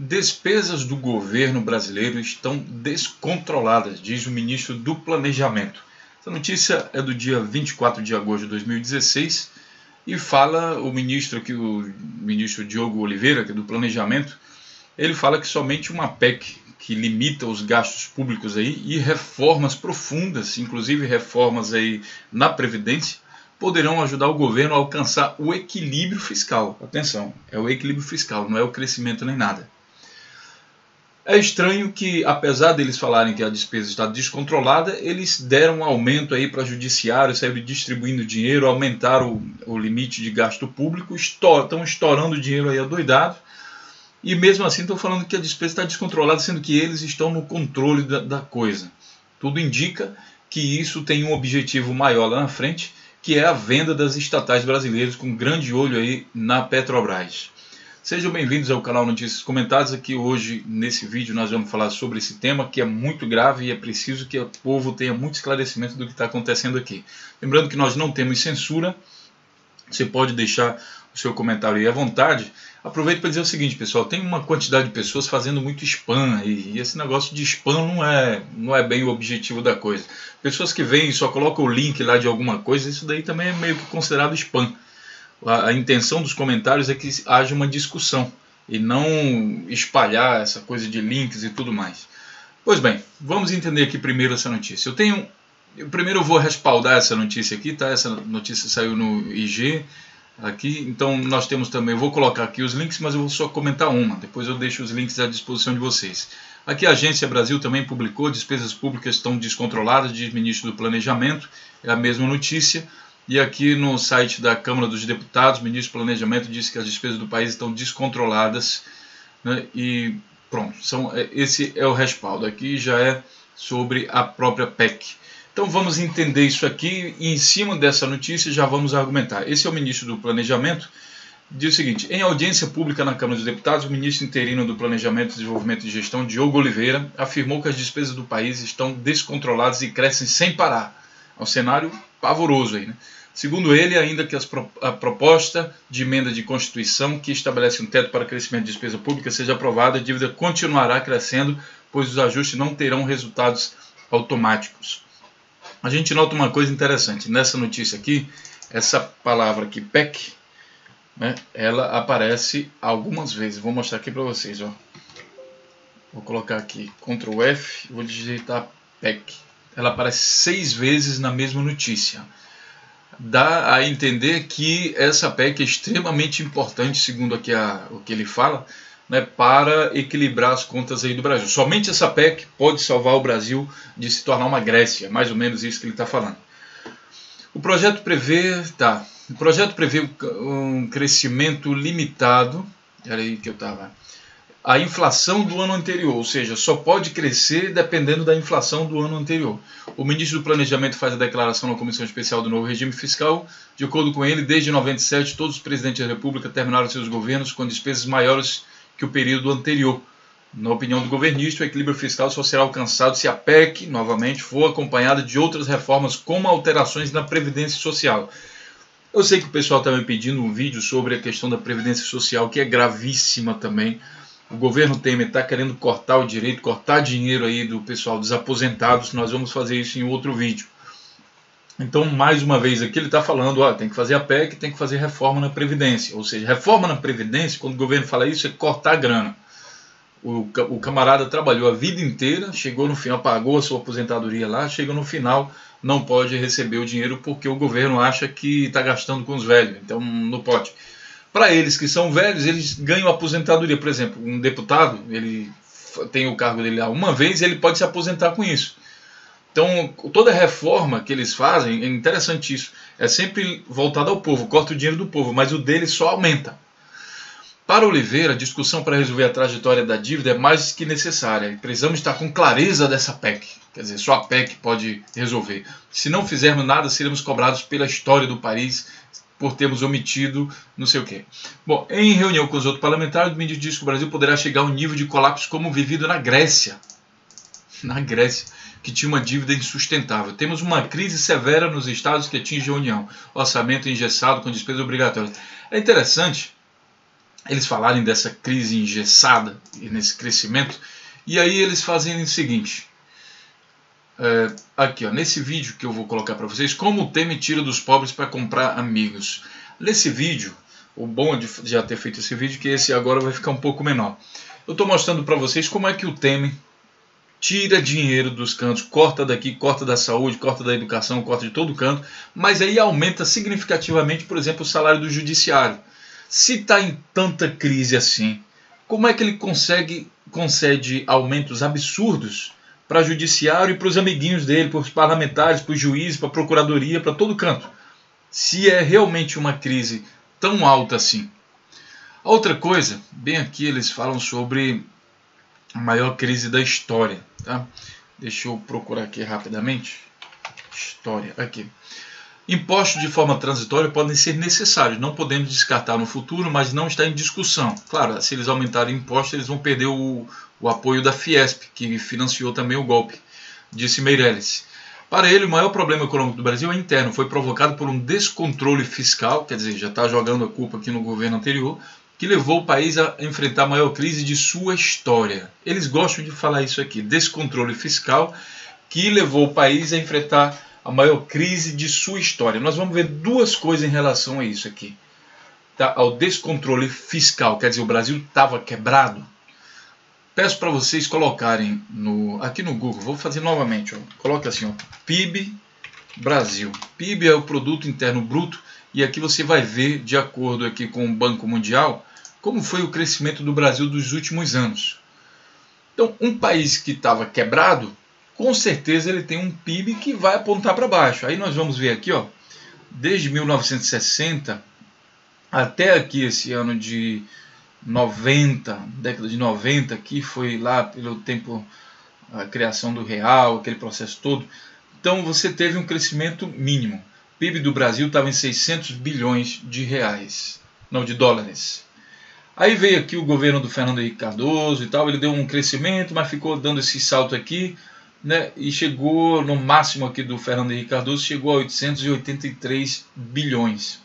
Despesas do governo brasileiro estão descontroladas, diz o ministro do Planejamento. Essa notícia é do dia 24 de agosto de 2016 e fala o ministro Diogo Oliveira, que é do Planejamento, ele fala que somente uma PEC que limita os gastos públicos aí e reformas profundas, inclusive reformas aí na Previdência, poderão ajudar o governo a alcançar o equilíbrio fiscal. Atenção, é o equilíbrio fiscal, não é o crescimento nem nada. É estranho que, apesar deles falarem que a despesa está descontrolada, eles deram um aumento aí para o judiciário, saíram distribuindo dinheiro, aumentaram o limite de gasto público, estão estourando dinheiro aí adoidado, e mesmo assim estão falando que a despesa está descontrolada, sendo que eles estão no controle da coisa. Tudo indica que isso tem um objetivo maior lá na frente, que é a venda das estatais brasileiras, com grande olho aí na Petrobras. Sejam bem-vindos ao canal Notícias Comentadas. Aqui hoje, nesse vídeo, nós vamos falar sobre esse tema que é muito grave e é preciso que o povo tenha muito esclarecimento do que está acontecendo aqui. Lembrando que nós não temos censura, você pode deixar o seu comentário aí à vontade. Aproveito para dizer o seguinte, pessoal, tem uma quantidade de pessoas fazendo muito spam e esse negócio de spam não é bem o objetivo da coisa. Pessoas que vêm e só colocam o link lá de alguma coisa, isso daí também é meio que considerado spam. A intenção dos comentários é que haja uma discussão e não espalhar essa coisa de links e tudo mais. Pois bem, vamos entender aqui primeiro essa notícia. Primeiro eu vou respaldar essa notícia aqui, tá? Essa notícia saiu no IG aqui, então nós temos também, eu vou colocar aqui os links, mas eu vou só comentar uma, depois eu deixo os links à disposição de vocês. Aqui a Agência Brasil também publicou, despesas públicas estão descontroladas, diz o ministro do Planejamento, é a mesma notícia. E aqui no site da Câmara dos Deputados, o ministro do Planejamento disse que as despesas do país estão descontroladas, né? E pronto, esse é o respaldo. Aqui já é sobre a própria PEC. Então vamos entender isso aqui e em cima dessa notícia já vamos argumentar. Esse é o ministro do Planejamento, diz o seguinte: em audiência pública na Câmara dos Deputados, o ministro interino do Planejamento, Desenvolvimento e Gestão, Diogo Oliveira, afirmou que as despesas do país estão descontroladas e crescem sem parar. É um cenário pavoroso aí, né? Segundo ele, ainda que a proposta de emenda de Constituição que estabelece um teto para crescimento de despesa pública seja aprovada, a dívida continuará crescendo, pois os ajustes não terão resultados automáticos. A gente nota uma coisa interessante. Nessa notícia aqui, essa palavra aqui, PEC, né, ela aparece algumas vezes. Vou mostrar aqui para vocês. Ó. Vou colocar aqui Ctrl F, vou digitar PEC. Ela aparece 6 vezes na mesma notícia. Dá a entender que essa PEC é extremamente importante, segundo aqui o que ele fala, né, para equilibrar as contas aí do Brasil. Somente essa PEC pode salvar o Brasil de se tornar uma Grécia, mais ou menos isso que ele está falando. O projeto prevê um crescimento limitado, era aí que eu estava, a inflação do ano anterior, ou seja, só pode crescer dependendo da inflação do ano anterior. O ministro do Planejamento faz a declaração na Comissão Especial do Novo Regime Fiscal. De acordo com ele, desde 1997, todos os presidentes da República terminaram seus governos com despesas maiores que o período anterior. Na opinião do governista, o equilíbrio fiscal só será alcançado se a PEC, novamente, for acompanhada de outras reformas, como alterações na Previdência Social. Eu sei que o pessoal está me pedindo um vídeo sobre a questão da Previdência Social, que é gravíssima também. O governo Temer está querendo cortar o direito, cortar dinheiro aí do pessoal dos aposentados. Nós vamos fazer isso em outro vídeo. Então, mais uma vez aqui, ele está falando, tem que fazer a PEC, tem que fazer reforma na Previdência. Ou seja, reforma na Previdência, quando o governo fala isso, é cortar a grana. O camarada trabalhou a vida inteira, chegou no final, pagou a sua aposentadoria lá, chega no final, não pode receber o dinheiro porque o governo acha que está gastando com os velhos. Então, não pode. Para eles que são velhos, eles ganham aposentadoria. Por exemplo, um deputado, ele tem o cargo dele lá uma vez, ele pode se aposentar com isso. Então, toda reforma que eles fazem, é interessante isso, é sempre voltada ao povo, corta o dinheiro do povo, mas o dele só aumenta. Para Oliveira, a discussão para resolver a trajetória da dívida é mais que necessária. Precisamos estar com clareza dessa PEC. Quer dizer, só a PEC pode resolver. Se não fizermos nada, seremos cobrados pela história do país por termos omitido não sei o quê. Bom, em reunião com os outros parlamentares, o ministro disse que o Brasil poderá chegar a um nível de colapso como vivido na Grécia. Na Grécia, que tinha uma dívida insustentável. Temos uma crise severa nos estados que atinge a União. Orçamento engessado com despesas obrigatórias. É interessante eles falarem dessa crise engessada e nesse crescimento. E aí eles fazem o seguinte, aqui ó, nesse vídeo que eu vou colocar para vocês, como o Temer tira dos pobres para comprar amigos. Nesse vídeo, o bom de já ter feito esse vídeo é que esse agora vai ficar um pouco menor. Eu estou mostrando para vocês como é que o Temer tira dinheiro dos cantos, corta daqui, corta da saúde, corta da educação, corta de todo canto, mas aí aumenta significativamente, por exemplo, o salário do judiciário. Se está em tanta crise assim, como é que ele concede aumentos absurdos para o judiciário e para os amiguinhos dele, para os parlamentares, para os juízes, para a procuradoria, para todo canto? Se é realmente uma crise tão alta assim. A outra coisa, bem aqui eles falam sobre a maior crise da história. Tá? Deixa eu procurar aqui rapidamente. História, aqui. Impostos de forma transitória podem ser necessários, não podemos descartar no futuro, mas não está em discussão. Claro, se eles aumentarem impostos, eles vão perder o apoio da Fiesp, que financiou também o golpe, disse Meirelles. Para ele, o maior problema econômico do Brasil é interno, foi provocado por um descontrole fiscal, quer dizer, já está jogando a culpa aqui no governo anterior, que levou o país a enfrentar a maior crise de sua história. Eles gostam de falar isso aqui, descontrole fiscal, que levou o país a enfrentar a maior crise de sua história. Nós vamos ver duas coisas em relação a isso aqui. Tá? Ao descontrole fiscal, quer dizer, o Brasil estava quebrado. Peço para vocês colocarem aqui no Google, vou fazer novamente. Ó. Coloca assim, ó, PIB Brasil. PIB é o Produto Interno Bruto, e aqui você vai ver, de acordo aqui com o Banco Mundial, como foi o crescimento do Brasil dos últimos anos. Então, um país que estava quebrado, com certeza ele tem um PIB que vai apontar para baixo. Aí nós vamos ver aqui, ó, desde 1960 até aqui esse ano de 90, década de 90, que foi lá pelo tempo, a criação do real, aquele processo todo. Então você teve um crescimento mínimo. O PIB do Brasil estava em 600 bilhões de reais, não, de dólares. Aí veio aqui o governo do Fernando Henrique Cardoso e tal, ele deu um crescimento, mas ficou dando esse salto aqui, né, e chegou no máximo aqui do Fernando Henrique Cardoso, chegou a 883 bilhões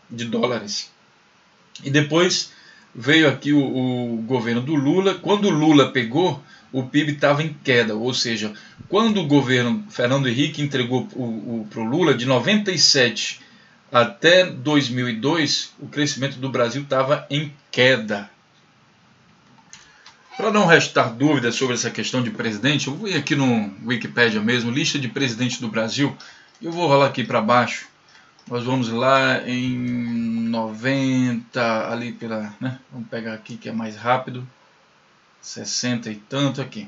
de dólares. E depois veio aqui o governo do Lula. Quando o Lula pegou, o PIB estava em queda, ou seja, quando o governo Fernando Henrique entregou para o Lula, de 97 até 2002, o crescimento do Brasil estava em queda. Para não restar dúvidas sobre essa questão de presidente, eu vou ir aqui no Wikipedia mesmo, lista de presidentes do Brasil, e eu vou rolar aqui para baixo. Nós vamos lá em 90, ali pela, né? Vamos pegar aqui que é mais rápido, 60 e tanto aqui.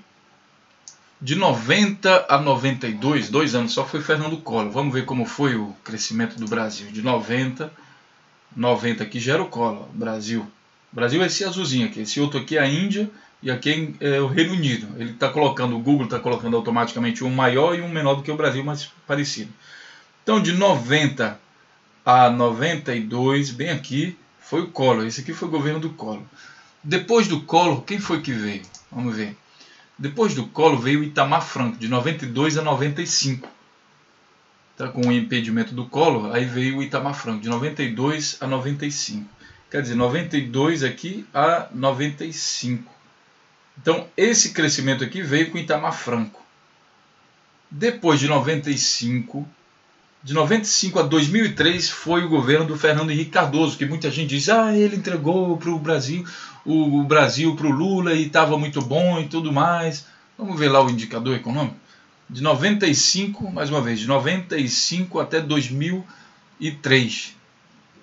De 90 a 92, 2 anos só, foi Fernando Collor. Vamos ver como foi o crescimento do Brasil. De 90 aqui já era o Collor, Brasil. O Brasil é esse azulzinho aqui, esse outro aqui é a Índia e aqui é o Reino Unido. Ele está colocando, o Google está colocando automaticamente um maior e um menor do que o Brasil, mas parecido. Então de 90 a 92, bem aqui, foi o Collor. Esse aqui foi o governo do Collor. Depois do Collor, quem foi que veio? Vamos ver. Depois do Collor veio o Itamar Franco, de 92 a 95. Tá, com o impedimento do Collor, aí veio o Itamar Franco, de 92 a 95. Quer dizer, 92 aqui a 95. Então, esse crescimento aqui veio com o Itamar Franco. Depois de 95 a 2003 foi o governo do Fernando Henrique Cardoso, que muita gente diz, ele entregou para o Brasil para o Lula e estava muito bom e tudo mais. Vamos ver lá o indicador econômico. De 95, mais uma vez, de 95 até 2003.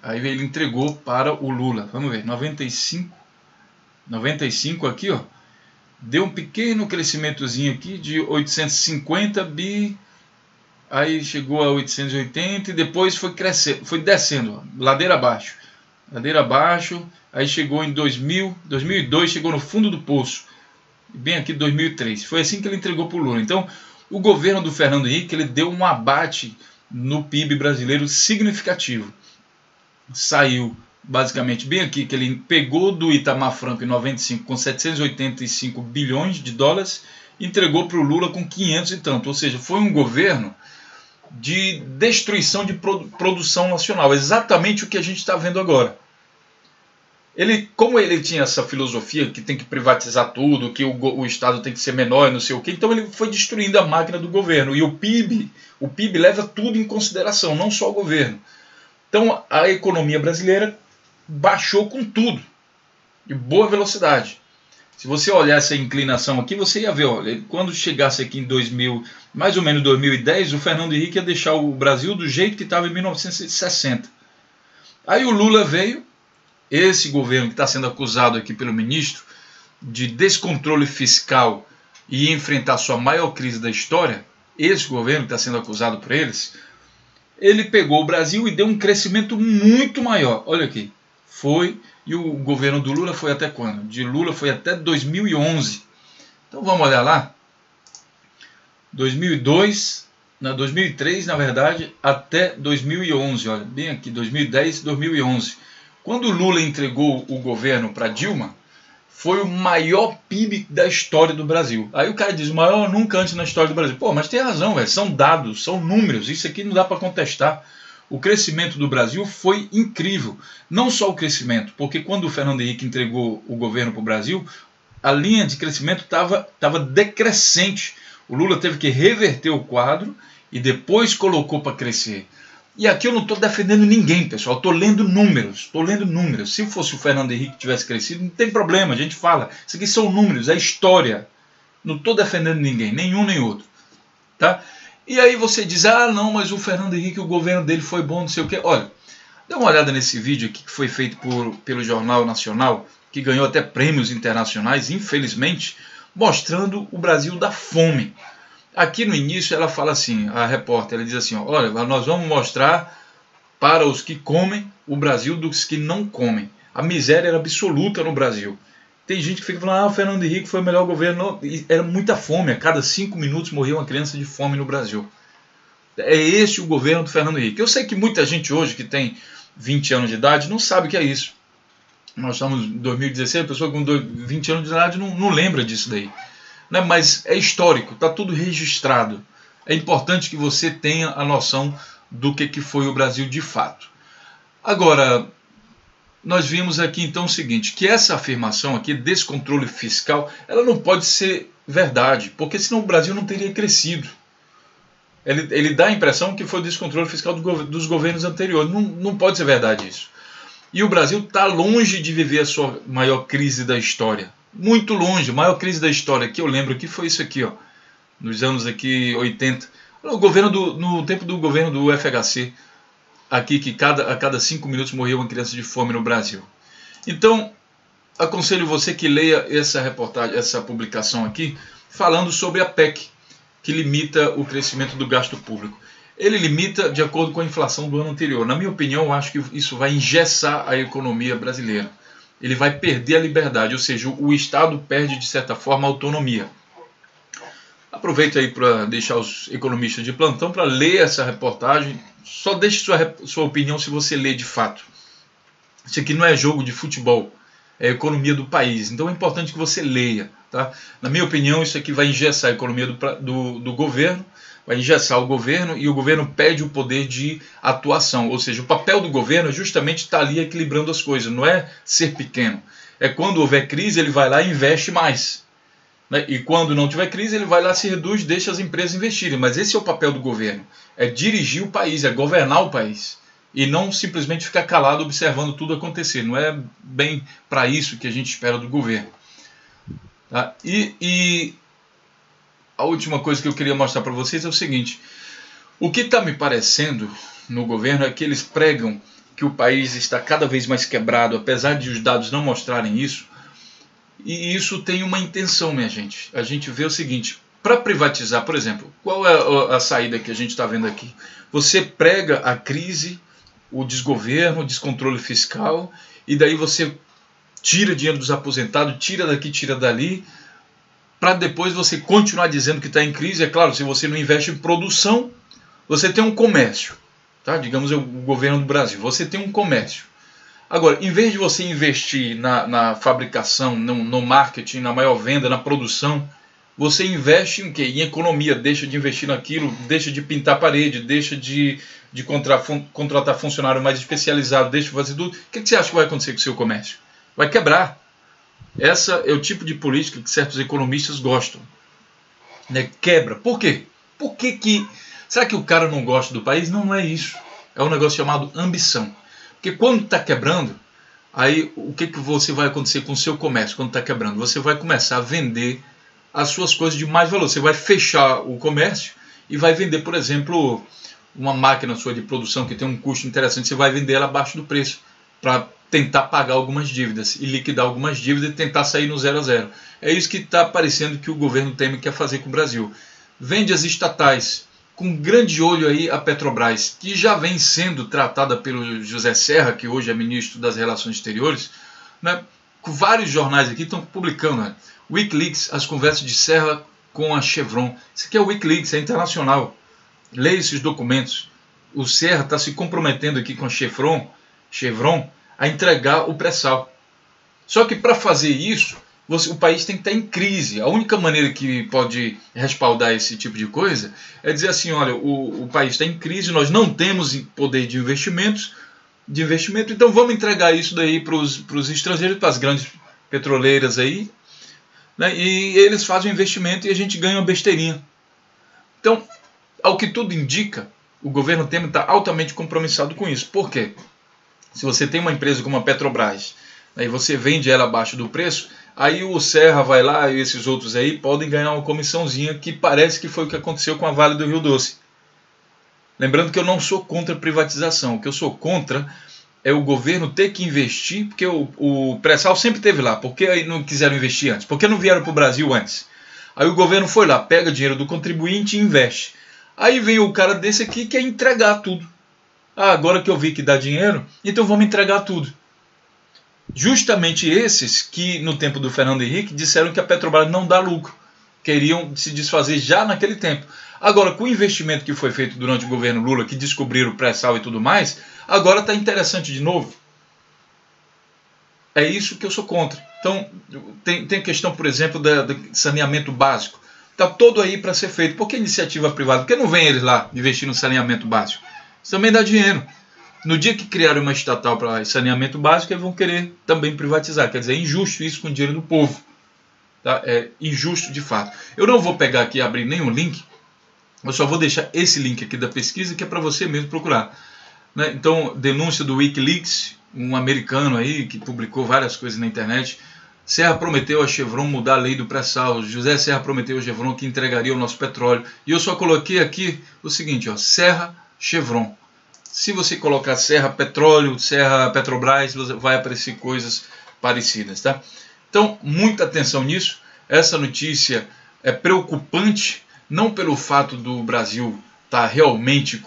Aí ele entregou para o Lula. Vamos ver, 95 aqui, ó, deu um pequeno crescimentozinho aqui de 850 bi, aí chegou a 880 e depois foi crescendo, foi descendo, ó, ladeira abaixo, aí chegou em 2002, chegou no fundo do poço, bem aqui 2003. Foi assim que ele entregou para o Lula. Então, o governo do Fernando Henrique, ele deu um abate no PIB brasileiro significativo. Saiu basicamente bem aqui, que ele pegou do Itamar Franco em 95 com 785 bilhões de dólares, entregou para o Lula com 500 e tanto. Ou seja, foi um governo de destruição de produção nacional, exatamente o que a gente está vendo agora. Como ele tinha essa filosofia que tem que privatizar tudo, que o Estado tem que ser menor e não sei o quê, então ele foi destruindo a máquina do governo. E o PIB leva tudo em consideração, não só o governo. Então a economia brasileira baixou com tudo, de boa velocidade. Se você olhar essa inclinação aqui, você ia ver, olha, quando chegasse aqui em mais ou menos 2010, o Fernando Henrique ia deixar o Brasil do jeito que estava em 1960. Aí o Lula veio, esse governo que está sendo acusado aqui pelo ministro de descontrole fiscal e enfrentar sua maior crise da história, esse governo que está sendo acusado por eles, ele pegou o Brasil e deu um crescimento muito maior. Olha aqui, e o governo do Lula foi até quando? De Lula foi até 2011. Então vamos olhar lá. 2003, na verdade, até 2011. Olha, bem aqui, 2010 e 2011. Quando o Lula entregou o governo para Dilma, foi o maior PIB da história do Brasil. Aí o cara diz, o maior nunca antes na história do Brasil. Pô, mas tem razão, velho. São dados, são números. Isso aqui não dá para contestar. O crescimento do Brasil foi incrível. Não só o crescimento, porque quando o Fernando Henrique entregou o governo para o Brasil, a linha de crescimento estava decrescente. O Lula teve que reverter o quadro e depois colocou para crescer. E aqui eu não estou defendendo ninguém, pessoal. Estou lendo números. Se fosse o Fernando Henrique que tivesse crescido, não tem problema, a gente fala. Isso aqui são números, é história. Não estou defendendo ninguém, nenhum nem outro. Tá? E aí você diz, não, mas o Fernando Henrique, o governo dele foi bom, não sei o quê. Olha, dá uma olhada nesse vídeo aqui que foi feito pelo Jornal Nacional, que ganhou até prêmios internacionais, infelizmente, mostrando o Brasil da fome. Aqui no início ela fala assim, a repórter, ela diz assim, olha, nós vamos mostrar para os que comem o Brasil dos que não comem. A miséria era absoluta no Brasil. Tem gente que fica falando, o Fernando Henrique foi o melhor governo. Não, era muita fome, a cada 5 minutos morria uma criança de fome no Brasil. É esse o governo do Fernando Henrique. Eu sei que muita gente hoje que tem 20 anos de idade não sabe o que é isso. Nós estamos em 2016, a pessoa com 20 anos de idade não lembra disso daí. Né? Mas é histórico, está tudo registrado. É importante que você tenha a noção do que foi o Brasil de fato. Agora, nós vimos aqui então o seguinte, que essa afirmação aqui, descontrole fiscal, ela não pode ser verdade, porque senão o Brasil não teria crescido. Ele dá a impressão que foi o descontrole fiscal dos governos anteriores. Não pode ser verdade isso. E o Brasil está longe de viver a sua maior crise da história. Muito longe. A maior crise da história que eu lembro aqui foi isso aqui, nos anos aqui 80. No tempo do governo do FHC, aqui que a cada 5 minutos morria uma criança de fome no Brasil. Então, aconselho você que leia essa reportagem, essa publicação aqui, falando sobre a PEC, que limita o crescimento do gasto público. Ele limita de acordo com a inflação do ano anterior. Na minha opinião, eu acho que isso vai engessar a economia brasileira. Ele vai perder a liberdade, ou seja, o Estado perde, de certa forma, a autonomia. Aproveito aí para deixar os economistas de plantão para ler essa reportagem. Só deixe sua opinião se você ler de fato. Isso aqui não é jogo de futebol, é a economia do país. Então é importante que você leia. Tá? Na minha opinião, isso aqui vai engessar a economia do governo, vai engessar o governo e o governo perde o poder de atuação. Ou seja, o papel do governo é justamente estar ali equilibrando as coisas, não é ser pequeno. É quando houver crise, ele vai lá e investe mais. Né? E quando não tiver crise, ele vai lá, se reduz, deixa as empresas investirem. Mas esse é o papel do governo, é dirigir o país, é governar o país. E não simplesmente ficar calado observando tudo acontecer. Não é bem para isso que a gente espera do governo. Tá? E a última coisa que eu queria mostrar para vocês é o seguinte. O que está me parecendo no governo é que eles pregam que o país está cada vez mais quebrado, apesar de os dados não mostrarem isso. E isso tem uma intenção, minha gente. A gente vê o seguinte, para privatizar, por exemplo, qual é a saída que a gente está vendo aqui? Você prega a crise, o desgoverno, o descontrole fiscal, e daí você tira dinheiro dos aposentados, tira daqui, tira dali, para depois você continuar dizendo que está em crise. É claro, se você não investe em produção, você tem um comércio. Tá? Digamos o governo do Brasil, você tem um comércio. Agora, em vez de você investir na fabricação, no marketing, na maior venda, na produção, você investe em quê? Em economia, deixa de investir naquilo, deixa de pintar parede, deixa de contratar funcionário mais especializado, deixa de fazer tudo. O que você acha que vai acontecer com o seu comércio? vai quebrar. Essa é o tipo de política que certos economistas gostam, né? Quebra. Por quê? Será que o cara não gosta do país? Não, não é isso. É um negócio chamado ambição. Porque quando está quebrando, aí o que você vai acontecer com o seu comércio quando está quebrando? Você vai começar a vender as suas coisas de mais valor. Você vai fechar o comércio e vai vender, por exemplo, uma máquina sua de produção que tem um custo interessante. Você vai vender ela abaixo do preço para tentar pagar algumas dívidas e liquidar algumas dívidas e tentar sair no 0 a 0. É isso que está parecendo que o governo Temer quer fazer com o Brasil. Vende as estatais, com grande olho aí a Petrobras, que já vem sendo tratada pelo José Serra, que hoje é ministro das Relações Exteriores, né? Vários jornais aqui estão publicando, né? Wikileaks, as conversas de Serra com a Chevron. Isso aqui é o Wikileaks, é internacional. Leia esses documentos. O Serra está se comprometendo aqui com a Chevron a entregar o pré-sal. Só que para fazer isso, o país tem que estar em crise. A única maneira que pode respaldar esse tipo de coisa é dizer assim, olha, o país está em crise, nós não temos poder de investimento, então vamos entregar isso daí para os estrangeiros, para as grandes petroleiras aí, né, e eles fazem o investimento e a gente ganha uma besteirinha. Então, ao que tudo indica, o governo Temer está altamente compromissado com isso. Por quê? Se você tem uma empresa como a Petrobras, aí você vende ela abaixo do preço, aí o Serra vai lá e esses outros aí podem ganhar uma comissãozinha, que parece que foi o que aconteceu com a Vale do Rio Doce. Lembrando que eu não sou contra a privatização, o que eu sou contra é o governo ter que investir, porque o pré-sal sempre esteve lá, por que aí não quiseram investir antes? Por que não vieram para o Brasil antes? Aí o governo foi lá, pega dinheiro do contribuinte e investe. Aí vem o cara desse aqui que quer entregar tudo. Ah, agora que eu vi que dá dinheiro, então vamos entregar tudo. Justamente esses que, no tempo do Fernando Henrique, disseram que a Petrobras não dá lucro. Queriam se desfazer já naquele tempo. Agora, com o investimento que foi feito durante o governo Lula, que descobriram o pré-sal e tudo mais, agora está interessante de novo. É isso que eu sou contra. Então, tem questão, por exemplo, do saneamento básico. Está todo aí para ser feito. Por que iniciativa privada? Por que não vem eles lá investir no saneamento básico? Isso também dá dinheiro. No dia que criarem uma estatal para saneamento básico, eles vão querer também privatizar. Quer dizer, é injusto isso com o dinheiro do povo. Tá? É injusto de fato. Eu não vou pegar aqui e abrir nenhum link. Eu só vou deixar esse link aqui da pesquisa, que é para você mesmo procurar. Né? Então, denúncia do Wikileaks, um americano aí que publicou várias coisas na internet. Serra prometeu a Chevron mudar a lei do pré-sal. José Serra prometeu a Chevron que entregaria o nosso petróleo. E eu só coloquei aqui o seguinte, ó, Serra, Chevron. Se você colocar Serra Petróleo, Serra Petrobras, vai aparecer coisas parecidas, tá? Então, muita atenção nisso. Essa notícia é preocupante, não pelo fato do Brasil estar realmente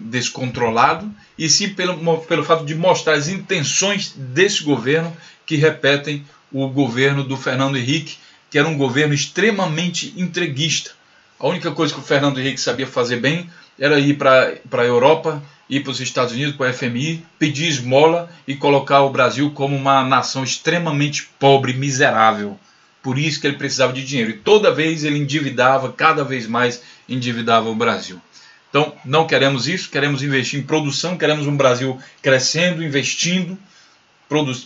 descontrolado, e sim pelo fato de mostrar as intenções desse governo, que repetem o governo do Fernando Henrique, que era um governo extremamente entreguista. A única coisa que o Fernando Henrique sabia fazer bem era ir para a Europa, ir para os Estados Unidos, para o FMI, pedir esmola e colocar o Brasil como uma nação extremamente pobre e miserável. Por isso que ele precisava de dinheiro. E toda vez ele endividava, cada vez mais endividava o Brasil. Então, não queremos isso, queremos investir em produção, queremos um Brasil crescendo, investindo,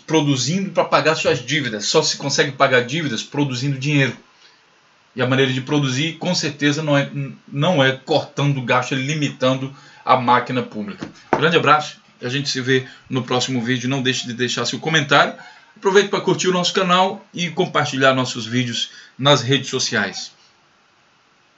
produzindo para pagar suas dívidas. Só se consegue pagar dívidas produzindo dinheiro. E a maneira de produzir, com certeza, não é cortando gasto, limitando a máquina pública. Grande abraço, a gente se vê no próximo vídeo. Não deixe de deixar seu comentário. Aproveite para curtir o nosso canal e compartilhar nossos vídeos nas redes sociais.